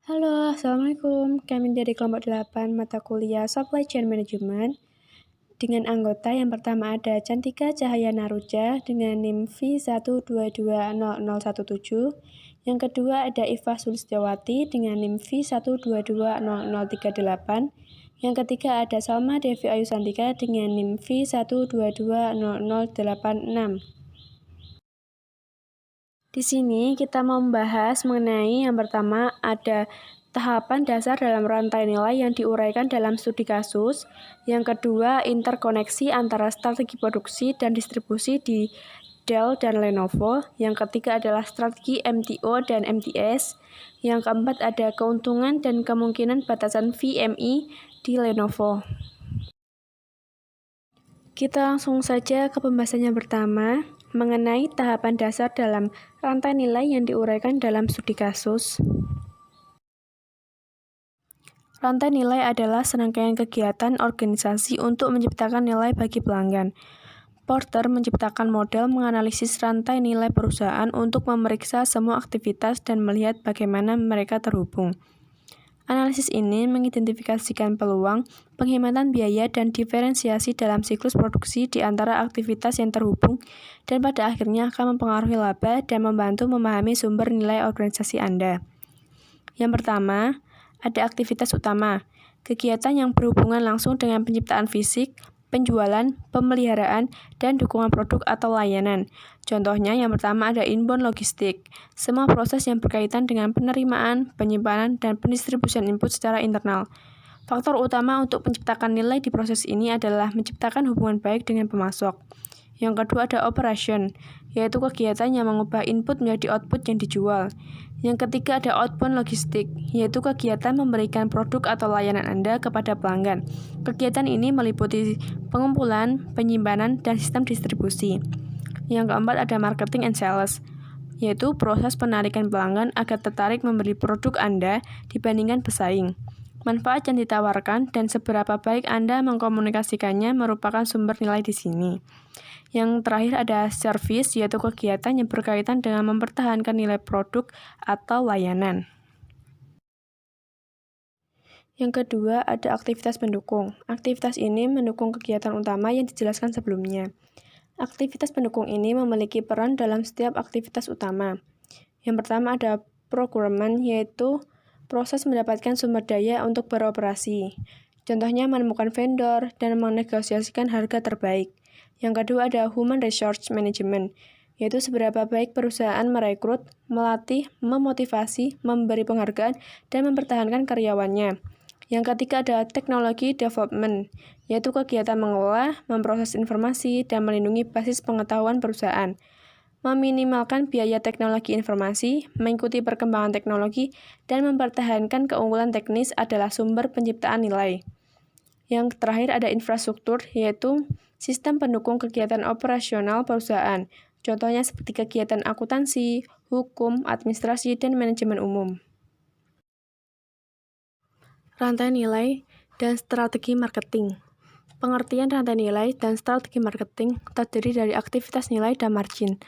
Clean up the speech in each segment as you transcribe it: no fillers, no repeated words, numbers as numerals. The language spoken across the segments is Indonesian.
Halo, Assalamualaikum. Kami dari kelompok 8 mata kuliah Supply Chain Management. Dengan anggota yang pertama ada Cantika Cahaya Naruja dengan NIM V1220017. Yang kedua ada Iva Sulistiawati dengan NIM V1220038. Yang ketiga ada Salma Devi Ayu Santika dengan NIM V1220086. Di sini kita mau membahas mengenai yang pertama ada tahapan dasar dalam rantai nilai yang diuraikan dalam studi kasus. Yang kedua, interkoneksi antara strategi produksi dan distribusi di Dell dan Lenovo. Yang ketiga adalah strategi MTO dan MTS. Yang keempat ada keuntungan dan kemungkinan batasan VMI di Lenovo. Kita langsung saja ke pembahasan yang pertama, mengenai tahapan dasar dalam rantai nilai yang diuraikan dalam studi kasus. Rantai nilai adalah serangkaian kegiatan organisasi untuk menciptakan nilai bagi pelanggan. Porter menciptakan model menganalisis rantai nilai perusahaan untuk memeriksa semua aktivitas dan melihat bagaimana mereka terhubung. Analisis ini mengidentifikasikan peluang, penghematan biaya, dan diferensiasi dalam siklus produksi di antara aktivitas yang terhubung dan pada akhirnya akan mempengaruhi laba dan membantu memahami sumber nilai organisasi Anda. Yang pertama, ada aktivitas utama, kegiatan yang berhubungan langsung dengan penciptaan fisik, penjualan, pemeliharaan, dan dukungan produk atau layanan. Contohnya yang pertama ada inbound logistik, semua proses yang berkaitan dengan penerimaan, penyimpanan, dan pendistribusian input secara internal. Faktor utama untuk menciptakan nilai di proses ini adalah menciptakan hubungan baik dengan pemasok. Yang kedua ada operation, yaitu kegiatan yang mengubah input menjadi output yang dijual. Yang ketiga ada outbound logistik, yaitu kegiatan memberikan produk atau layanan Anda kepada pelanggan. Kegiatan ini meliputi pengumpulan, penyimpanan, dan sistem distribusi. Yang keempat ada marketing and sales, yaitu proses penarikan pelanggan agar tertarik membeli produk Anda dibandingkan pesaing. Manfaat yang ditawarkan dan seberapa baik Anda mengkomunikasikannya merupakan sumber nilai di sini. Yang terakhir ada service, yaitu kegiatan yang berkaitan dengan mempertahankan nilai produk atau layanan. Yang kedua ada aktivitas pendukung. Aktivitas ini mendukung kegiatan utama yang dijelaskan sebelumnya. Aktivitas pendukung ini memiliki peran dalam setiap aktivitas utama. Yang pertama ada procurement, yaitu proses mendapatkan sumber daya untuk beroperasi. Contohnya menemukan vendor dan menegosiasikan harga terbaik. Yang kedua ada human resource management, yaitu seberapa baik perusahaan merekrut, melatih, memotivasi, memberi penghargaan, dan mempertahankan karyawannya. Yang ketiga ada teknologi development, yaitu kegiatan mengelola, memproses informasi, dan melindungi basis pengetahuan perusahaan. Meminimalkan biaya teknologi informasi, mengikuti perkembangan teknologi, dan mempertahankan keunggulan teknis adalah sumber penciptaan nilai. Yang terakhir ada infrastruktur, yaitu sistem pendukung kegiatan operasional perusahaan. Contohnya seperti kegiatan akuntansi, hukum, administrasi, dan manajemen umum. Rantai nilai dan strategi marketing. Pengertian rantai nilai dan strategi marketing terdiri dari aktivitas nilai dan margin.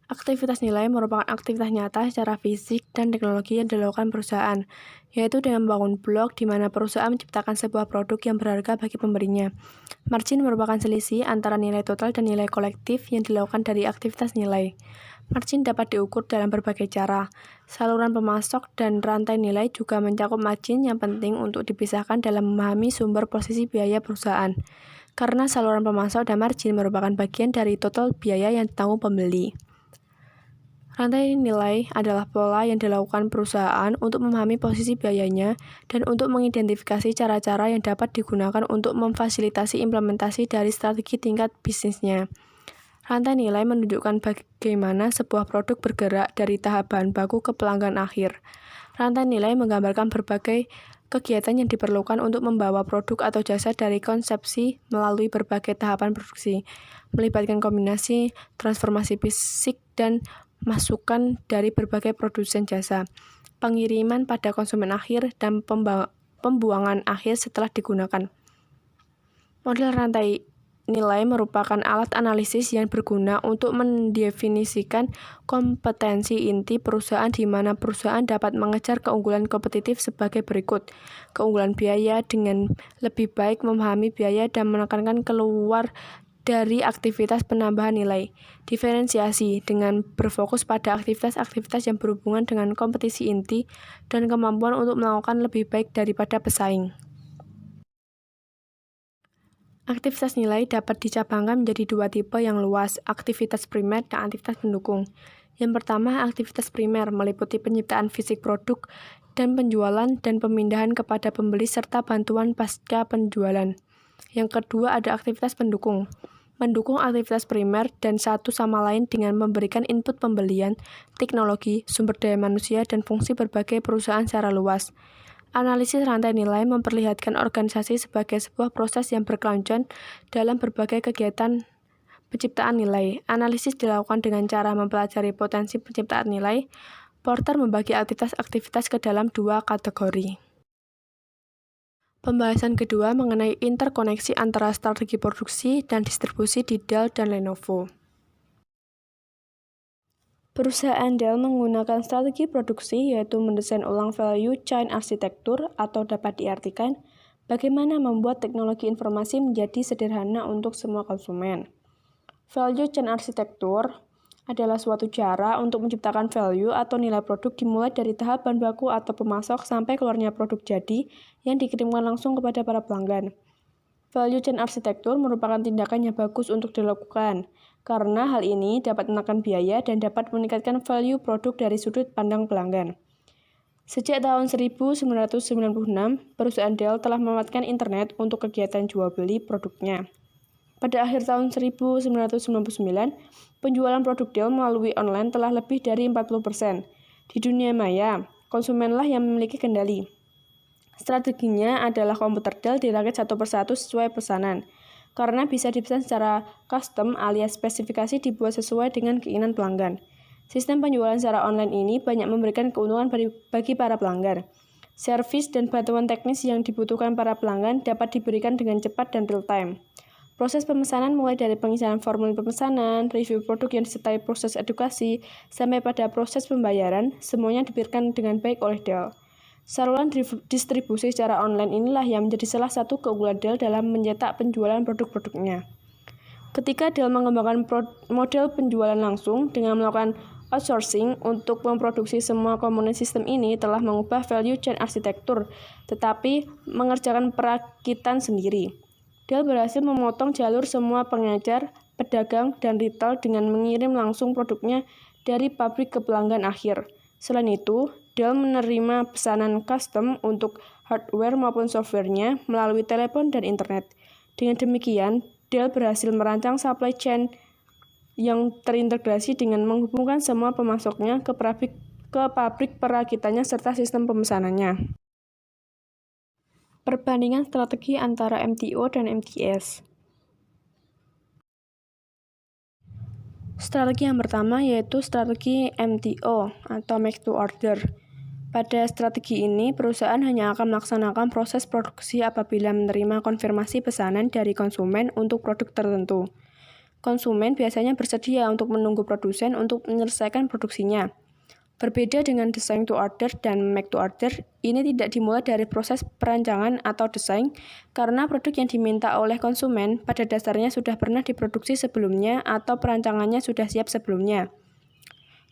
Aktivitas nilai merupakan aktivitas nyata secara fisik dan teknologi yang dilakukan perusahaan, yaitu dengan membangun blok di mana perusahaan menciptakan sebuah produk yang berharga bagi pemberinya. Margin merupakan selisih antara nilai total dan nilai kolektif yang dilakukan dari aktivitas nilai. Margin dapat diukur dalam berbagai cara. Saluran pemasok dan rantai nilai juga mencakup margin yang penting untuk dipisahkan dalam memahami sumber posisi biaya perusahaan. Karena saluran pemasok dan margin merupakan bagian dari total biaya yang ditanggung pembeli. Rantai nilai adalah pola yang dilakukan perusahaan untuk memahami posisi biayanya dan untuk mengidentifikasi cara-cara yang dapat digunakan untuk memfasilitasi implementasi dari strategi tingkat bisnisnya. Rantai nilai menunjukkan bagaimana sebuah produk bergerak dari tahap bahan baku ke pelanggan akhir. Rantai nilai menggambarkan berbagai kegiatan yang diperlukan untuk membawa produk atau jasa dari konsepsi melalui berbagai tahapan produksi, melibatkan kombinasi, transformasi fisik, dan masukan dari berbagai produsen jasa, pengiriman pada konsumen akhir, dan pembuangan akhir setelah digunakan. Model rantai nilai merupakan alat analisis yang berguna untuk mendefinisikan kompetensi inti perusahaan di mana perusahaan dapat mengejar keunggulan kompetitif sebagai berikut. Keunggulan biaya dengan lebih baik memahami biaya dan menekankan keluar dari aktivitas penambahan nilai. Diferensiasi dengan berfokus pada aktivitas-aktivitas yang berhubungan dengan kompetisi inti dan kemampuan untuk melakukan lebih baik daripada pesaing. Aktivitas nilai dapat dicabangkan menjadi dua tipe yang luas, aktivitas primer dan aktivitas pendukung. Yang pertama, aktivitas primer meliputi penciptaan fisik produk dan penjualan dan pemindahan kepada pembeli serta bantuan pasca penjualan. Yang kedua ada aktivitas pendukung. Mendukung aktivitas primer dan satu sama lain dengan memberikan input pembelian, teknologi, sumber daya manusia, dan fungsi berbagai perusahaan secara luas. Analisis rantai nilai memperlihatkan organisasi sebagai sebuah proses yang berkelanjutan dalam berbagai kegiatan penciptaan nilai. Analisis dilakukan dengan cara mempelajari potensi penciptaan nilai. Porter membagi aktivitas-aktivitas ke dalam dua kategori. Pembahasan kedua mengenai interkoneksi antara strategi produksi dan distribusi di Dell dan Lenovo. Perusahaan Dell menggunakan strategi produksi yaitu mendesain ulang value chain arsitektur atau dapat diartikan bagaimana membuat teknologi informasi menjadi sederhana untuk semua konsumen. Value chain arsitektur adalah suatu cara untuk menciptakan value atau nilai produk dimulai dari tahap bahan baku atau pemasok sampai keluarnya produk jadi yang dikirimkan langsung kepada para pelanggan. Value chain arsitektur merupakan tindakan yang bagus untuk dilakukan, karena hal ini dapat menekan biaya dan dapat meningkatkan value produk dari sudut pandang pelanggan. Sejak tahun 1996, perusahaan Dell telah memanfaatkan internet untuk kegiatan jual beli produknya. Pada akhir tahun 1999, penjualan produk Dell melalui online telah lebih dari 40%. Di dunia maya, konsumenlah yang memiliki kendali. Strateginya adalah komputer Dell dirakit satu persatu sesuai pesanan, karena bisa dipesan secara custom alias spesifikasi dibuat sesuai dengan keinginan pelanggan. Sistem penjualan secara online ini banyak memberikan keuntungan bagi para pelanggan. Servis dan bantuan teknis yang dibutuhkan para pelanggan dapat diberikan dengan cepat dan real-time. Proses pemesanan mulai dari pengisian formulir pemesanan, review produk yang disertai proses edukasi, sampai pada proses pembayaran, semuanya diberikan dengan baik oleh Dell. Saluran distribusi secara online inilah yang menjadi salah satu keunggulan Dell dalam mencetak penjualan produk-produknya. Ketika Dell mengembangkan model penjualan langsung dengan melakukan outsourcing untuk memproduksi semua komponen sistem ini telah mengubah value chain arsitektur, tetapi mengerjakan perakitan sendiri. Dell berhasil memotong jalur semua pengecer, pedagang, dan retail dengan mengirim langsung produknya dari pabrik ke pelanggan akhir. Selain itu, Dell menerima pesanan custom untuk hardware maupun softwarenya melalui telepon dan internet. Dengan demikian, Dell berhasil merancang supply chain yang terintegrasi dengan menghubungkan semua pemasoknya ke pabrik perakitannya serta sistem pemesanannya. Perbandingan strategi antara MTO dan MTS. Strategi yang pertama yaitu strategi MTO atau Make to Order. Pada strategi ini, perusahaan hanya akan melaksanakan proses produksi apabila menerima konfirmasi pesanan dari konsumen untuk produk tertentu. Konsumen biasanya bersedia untuk menunggu produsen untuk menyelesaikan produksinya. Berbeda dengan design to order dan make to order, ini tidak dimulai dari proses perancangan atau desain, karena produk yang diminta oleh konsumen pada dasarnya sudah pernah diproduksi sebelumnya atau perancangannya sudah siap sebelumnya.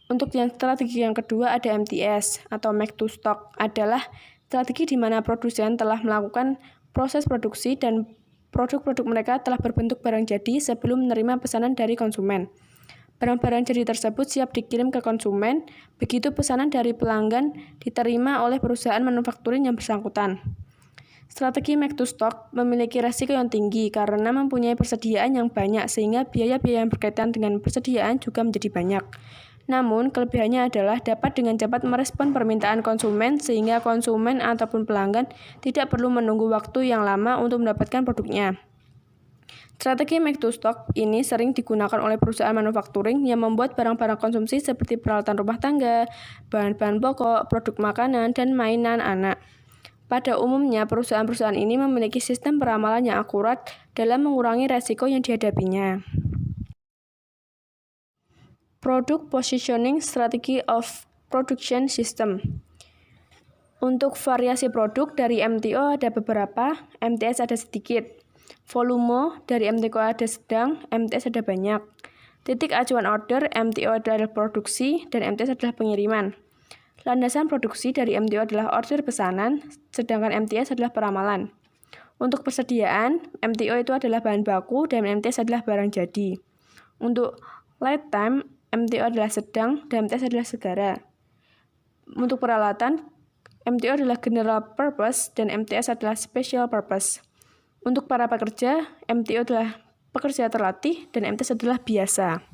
Untuk yang strategi yang kedua ada MTS atau Make to Stock, adalah strategi di mana produsen telah melakukan proses produksi dan produk-produk mereka telah berbentuk barang jadi sebelum menerima pesanan dari konsumen. Barang-barang jadi tersebut siap dikirim ke konsumen, begitu pesanan dari pelanggan diterima oleh perusahaan manufakturing yang bersangkutan. Strategi Make to Stock memiliki resiko yang tinggi karena mempunyai persediaan yang banyak sehingga biaya-biaya yang berkaitan dengan persediaan juga menjadi banyak. Namun, kelebihannya adalah dapat dengan cepat merespon permintaan konsumen sehingga konsumen ataupun pelanggan tidak perlu menunggu waktu yang lama untuk mendapatkan produknya. Strategi Make to Stock ini sering digunakan oleh perusahaan manufakturing yang membuat barang-barang konsumsi seperti peralatan rumah tangga, bahan-bahan pokok, produk makanan, dan mainan anak. Pada umumnya, perusahaan-perusahaan ini memiliki sistem peramalan yang akurat dalam mengurangi resiko yang dihadapinya. Product Positioning Strategy of Production System. Untuk variasi produk dari MTO ada beberapa, MTS ada sedikit. Volume dari MTO ada sedang, MTS ada banyak. Titik acuan order, MTO adalah produksi, dan MTS adalah pengiriman. Landasan produksi dari MTO adalah order pesanan, sedangkan MTS adalah peramalan. Untuk persediaan, MTO itu adalah bahan baku, dan MTS adalah barang jadi. Untuk lead time, MTO adalah sedang, dan MTS adalah segera. Untuk peralatan, MTO adalah general purpose, dan MTS adalah special purpose. Untuk para pekerja, MTO adalah pekerja terlatih, dan MTS adalah biasa.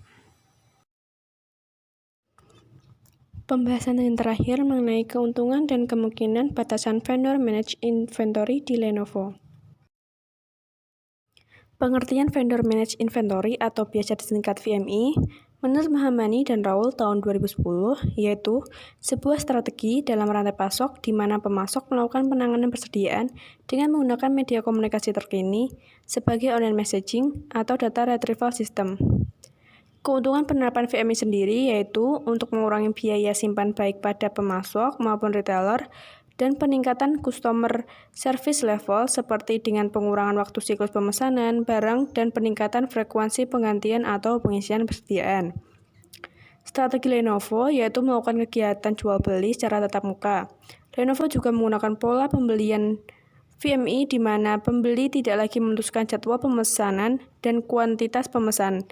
Pembahasan yang terakhir mengenai keuntungan dan kemungkinan batasan vendor managed inventory di Lenovo. Pengertian vendor managed inventory atau biasa disingkat VMI, menurut Mahamani dan Raul tahun 2010, yaitu sebuah strategi dalam rantai pasok di mana pemasok melakukan penanganan persediaan dengan menggunakan media komunikasi terkini sebagai online messaging atau data retrieval system. Keuntungan penerapan VMI sendiri yaitu untuk mengurangi biaya simpan baik pada pemasok maupun retailer dan peningkatan customer service level seperti dengan pengurangan waktu siklus pemesanan barang dan peningkatan frekuensi penggantian atau pengisian persediaan. Strategi Lenovo yaitu melakukan kegiatan jual beli secara tatap muka. Lenovo juga menggunakan pola pembelian VMI di mana pembeli tidak lagi memutuskan jadwal pemesanan dan kuantitas pemesan.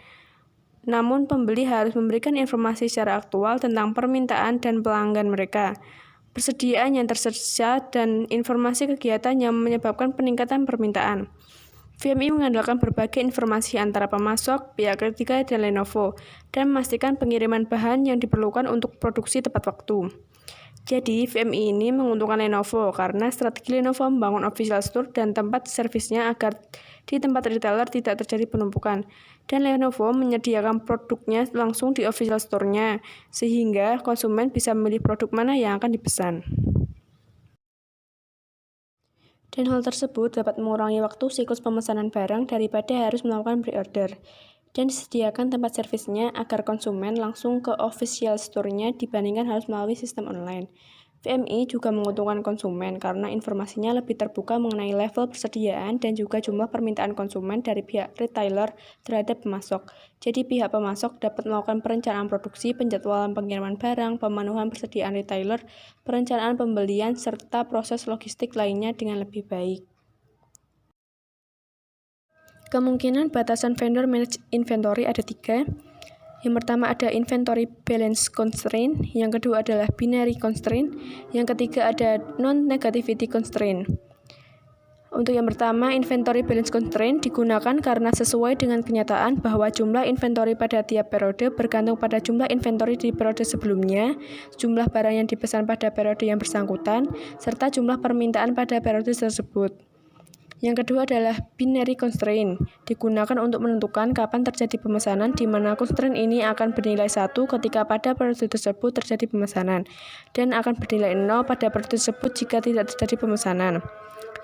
Namun pembeli harus memberikan informasi secara aktual tentang permintaan dan pelanggan mereka, persediaan yang tersedia, dan informasi kegiatan yang menyebabkan peningkatan permintaan. VMI mengandalkan berbagai informasi antara pemasok, pihak ketiga, dan Lenovo, dan memastikan pengiriman bahan yang diperlukan untuk produksi tepat waktu. Jadi, VMI ini menguntungkan Lenovo karena strategi Lenovo membangun official store dan tempat servisnya agar di tempat retailer tidak terjadi penumpukan. Dan Lenovo menyediakan produknya langsung di official store-nya, sehingga konsumen bisa memilih produk mana yang akan dipesan. Dan hal tersebut dapat mengurangi waktu siklus pemesanan barang daripada harus melakukan pre-order. Dan disediakan tempat servisnya agar konsumen langsung ke official store-nya dibandingkan harus melalui sistem online. VMI juga menguntungkan konsumen karena informasinya lebih terbuka mengenai level persediaan dan juga jumlah permintaan konsumen dari pihak retailer terhadap pemasok. Jadi pihak pemasok dapat melakukan perencanaan produksi, penjadwalan pengiriman barang, pemenuhan persediaan retailer, perencanaan pembelian, serta proses logistik lainnya dengan lebih baik. Kemungkinan batasan vendor managed inventory ada 3. Yang pertama ada inventory balance constraint, yang kedua adalah binary constraint, yang ketiga ada non-negativity constraint. Untuk yang pertama, inventory balance constraint digunakan karena sesuai dengan kenyataan bahwa jumlah inventory pada tiap periode bergantung pada jumlah inventory di periode sebelumnya, jumlah barang yang dipesan pada periode yang bersangkutan, serta jumlah permintaan pada periode tersebut. Yang kedua adalah binary constraint, digunakan untuk menentukan kapan terjadi pemesanan, di mana constraint ini akan bernilai 1 ketika pada periode tersebut terjadi pemesanan, dan akan bernilai 0 pada periode tersebut jika tidak terjadi pemesanan.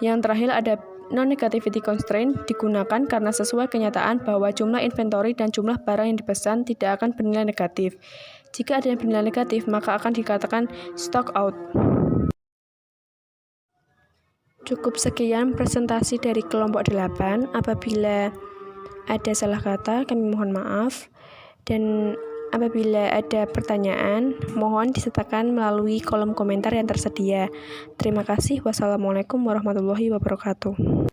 Yang terakhir ada non-negativity constraint, digunakan karena sesuai kenyataan bahwa jumlah inventory dan jumlah barang yang dipesan tidak akan bernilai negatif. Jika ada yang bernilai negatif, maka akan dikatakan stock out. Cukup sekian presentasi dari kelompok 8. Apabila ada salah kata, kami mohon maaf. Dan apabila ada pertanyaan, mohon disertakan melalui kolom komentar yang tersedia. Terima kasih. Wassalamualaikum warahmatullahi wabarakatuh.